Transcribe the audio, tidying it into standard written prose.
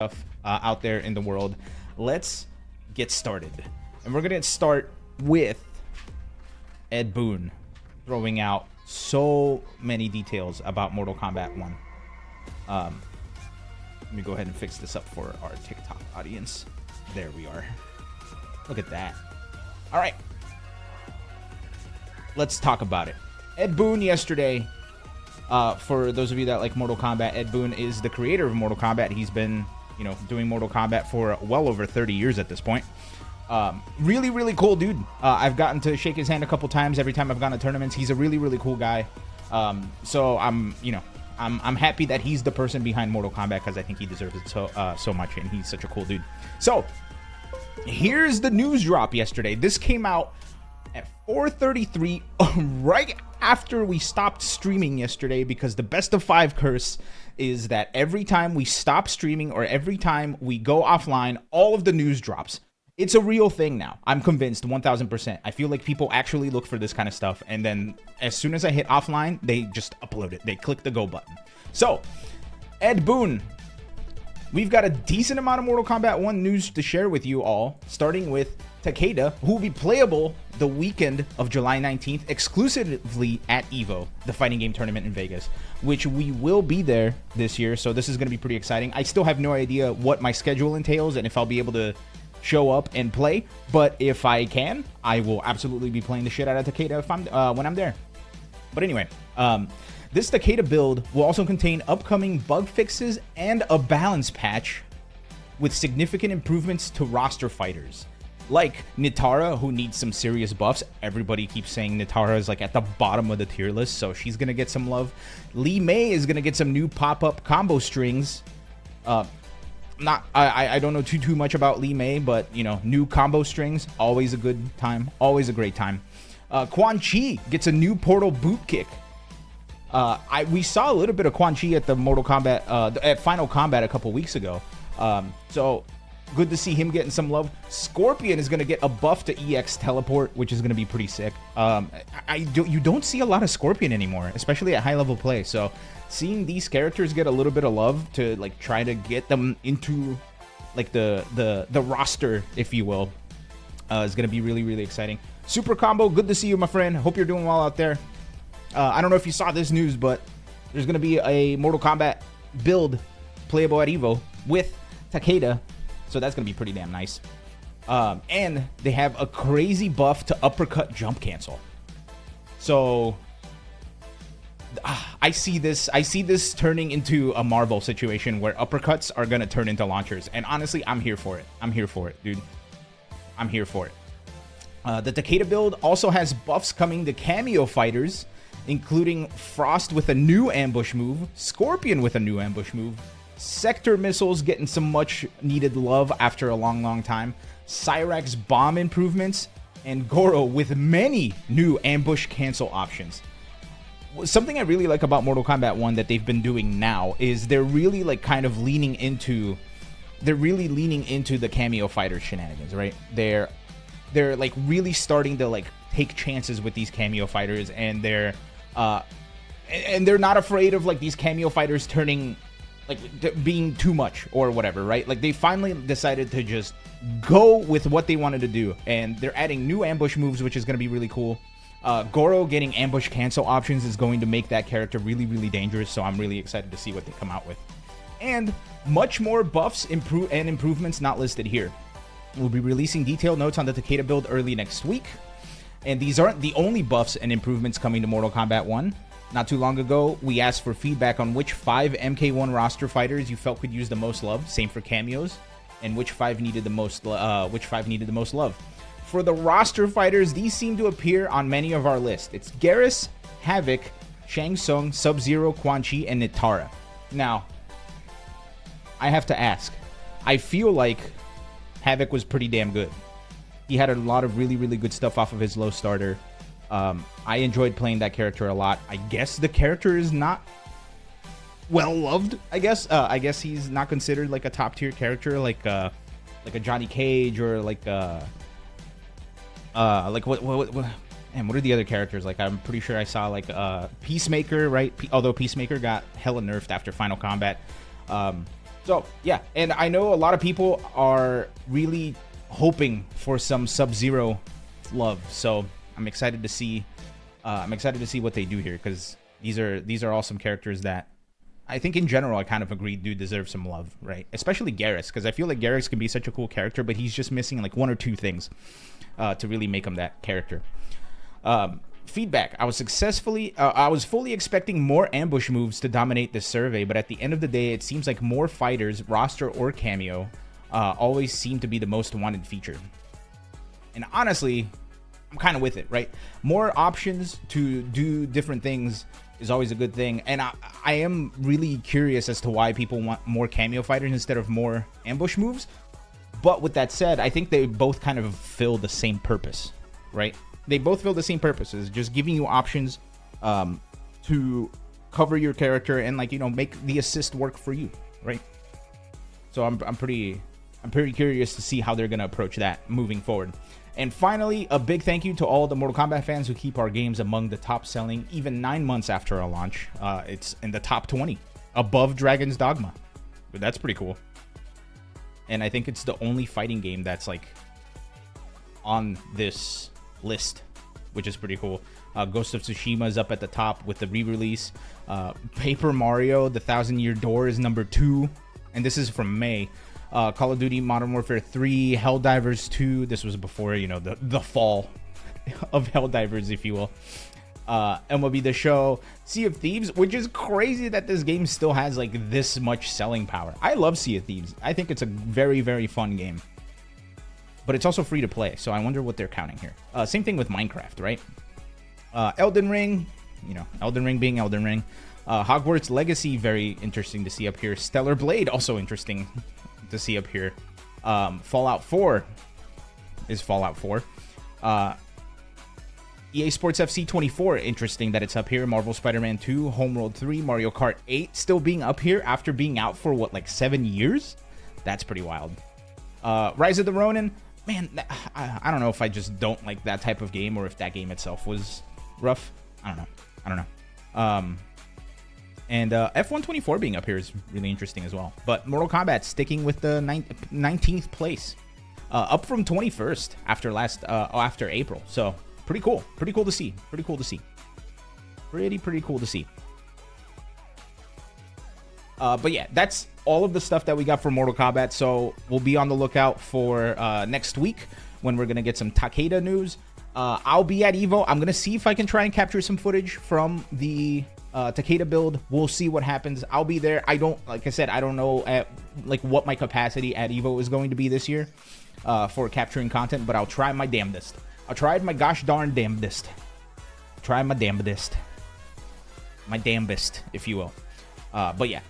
stuff out there in the world. Let's get started. And we're going to start with Ed Boon throwing out so many details about Mortal Kombat 1. Let me go ahead and fix this up for our TikTok audience. There we are. Look at that. All right. Let's talk about it. Ed Boon yesterday, for those of you that like Mortal Kombat, Ed Boon is the creator of Mortal Kombat. He's been, doing Mortal Kombat for well over 30 years at this point. Really, really cool dude. I've gotten to shake his hand a couple times every time I've gone to tournaments. He's a really, really cool guy. So I'm happy that he's the person behind Mortal Kombat because I think he deserves it so much, and he's such a cool dude. So here's the news drop yesterday. This came out at 4:33, right after we stopped streaming yesterday, because the best of 5 curse is that every time we stop streaming or every time we go offline, all of the news drops. It's a real thing now. I'm convinced 1000%. I feel like people actually look for this kind of stuff, and then as soon as I hit offline, they just upload it. They click the go button. So, Ed Boon, we've got a decent amount of Mortal Kombat 1 news to share with you all, starting with Takeda, who will be playable the weekend of July 19th, exclusively at EVO, the fighting game tournament in Vegas, which we will be there this year, so this is going to be pretty exciting. I still have no idea what my schedule entails and if I'll be able to show up and play, but if I can, I will absolutely be playing the shit out of Takeda if when I'm there. But anyway, this Takeda build will also contain upcoming bug fixes and a balance patch with significant improvements to roster fighters, like Nitara, who needs some serious buffs. Everybody keeps saying Nitara is like at the bottom of the tier list, so she's gonna get some love. Li Mei is gonna get some new pop-up combo strings. I don't know too much about Li Mei, but new combo strings, always a good time, always a great time. Quan Chi gets a new portal boot kick. We saw a little bit of Quan Chi at the Mortal Kombat at Final Combat a couple weeks ago. So good to see him getting some love. Scorpion is going to get a buff to EX teleport, which is going to be pretty sick. You don't see a lot of Scorpion anymore, especially at high level play. So seeing these characters get a little bit of love to like try to get them into like the roster, if you will, is going to be really, really exciting. Super Combo, good to see you, my friend. Hope you're doing well out there. I don't know if you saw this news, but there's going to be a Mortal Kombat build playable at EVO with Takeda. So that's going to be pretty damn nice. And they have a crazy buff to uppercut jump cancel. So I see this turning into a Marvel situation where uppercuts are going to turn into launchers. And honestly, I'm here for it. I'm here for it, dude. I'm here for it. The Takeda build also has buffs coming to cameo fighters, including Frost with a new ambush move, Scorpion with a new ambush move, Sector missiles getting some much needed love after a long time, Cyrax bomb improvements, and Goro with many new ambush cancel options. Something I really like about Mortal Kombat 1 that they've been doing now is they're really like kind of leaning into the cameo fighter shenanigans, right? They're like really starting to like take chances with these cameo fighters, and they're not afraid of like these cameo fighters turning like being too much or whatever, right? Like they finally decided to just go with what they wanted to do, and they're adding new ambush moves, which is going to be really cool. Goro getting ambush cancel options is going to make that character really, really dangerous, so I'm really excited to see what they come out with. And much more buffs and improvements not listed here. We'll be releasing detailed notes on the Takeda build early next week, and these aren't the only buffs and improvements coming to Mortal Kombat 1. Not too long ago, we asked for feedback on which 5 MK1 roster fighters you felt could use the most love, same for cameos, and which 5 needed the most love. For the roster fighters, these seem to appear on many of our lists. It's Garrus, Havoc, Shang Tsung, Sub-Zero, Quan Chi, and Nitara. Now, I have to ask, I feel like Havoc was pretty damn good. He had a lot of really, really good stuff off of his low starter. I enjoyed playing that character a lot. I guess the character is not well loved. I guess he's not considered like a top tier character, like a Johnny Cage or like what and what are the other characters? Like I'm pretty sure I saw like Peacemaker, right? Although Peacemaker got hella nerfed after Final Combat. So So yeah, and I know a lot of people are really hoping for some Sub-Zero love. So I'm excited to see. I'm excited to see what they do here, because these are awesome characters that I think in general I kind of agree do deserve some love, right? Especially Garrus, because I feel like Garrus can be such a cool character, but he's just missing like one or two things to really make him that character. Feedback. I was fully expecting more ambush moves to dominate this survey, but at the end of the day, it seems like more fighters, roster or cameo, always seem to be the most wanted feature. And honestly, I'm kind of with it, right? More options to do different things is always a good thing. And I am really curious as to why people want more cameo fighters instead of more ambush moves. But with that said, I think they both kind of fill the same purpose, right? They both fill the same purposes, just giving you options to cover your character and, like, you know, make the assist work for you, right? So I'm pretty curious to see how they're gonna approach that moving forward. And finally, a big thank you to all the Mortal Kombat fans who keep our games among the top selling even 9 months after our launch. It's in the top 20, above Dragon's Dogma. But that's pretty cool. And I think it's the only fighting game that's like on this list, which is pretty cool. Ghost of Tsushima is up at the top with the re-release. Paper Mario, The 1,000-Year Door is number 2, and this is from May. Call of Duty Modern Warfare 3, Helldivers 2. This was before, you know, the fall of Helldivers, if you will. MLB The Show, Sea of Thieves, which is crazy that this game still has like this much selling power. I love Sea of Thieves. I think it's a very, very fun game. But it's also free to play, so I wonder what they're counting here. Same thing with Minecraft, right? Elden Ring, you know, Elden Ring being Elden Ring. Hogwarts Legacy, very interesting to see up here. Stellar Blade, also interesting to see up here. Fallout 4 is Fallout 4. EA Sports FC 24, interesting that it's up here. Marvel Spider-Man 2, Homeworld 3, Mario Kart 8 still being up here after being out for what, like 7 years? That's pretty wild. Rise of the Ronin, man, I don't know if I just don't like that type of game or if that game itself was rough. I don't know. And F124 being up here is really interesting as well. But Mortal Kombat sticking with the 19th place, up from 21st after April. So pretty cool. Pretty cool to see. Pretty cool to see. Pretty cool to see. But yeah, that's all of the stuff that we got for Mortal Kombat. So we'll be on the lookout for next week when we're gonna get some Takeda news. I'll be at Evo. I'm gonna see if I can try and capture some footage from the Takeda build. We'll see what happens. I'll be there. Like I said, I don't know like what my capacity at Evo is going to be this year for capturing content, but I'll try my damnedest. I'll try my gosh darn damnedest. Try my damnedest. My damnedest, if you will. But yeah,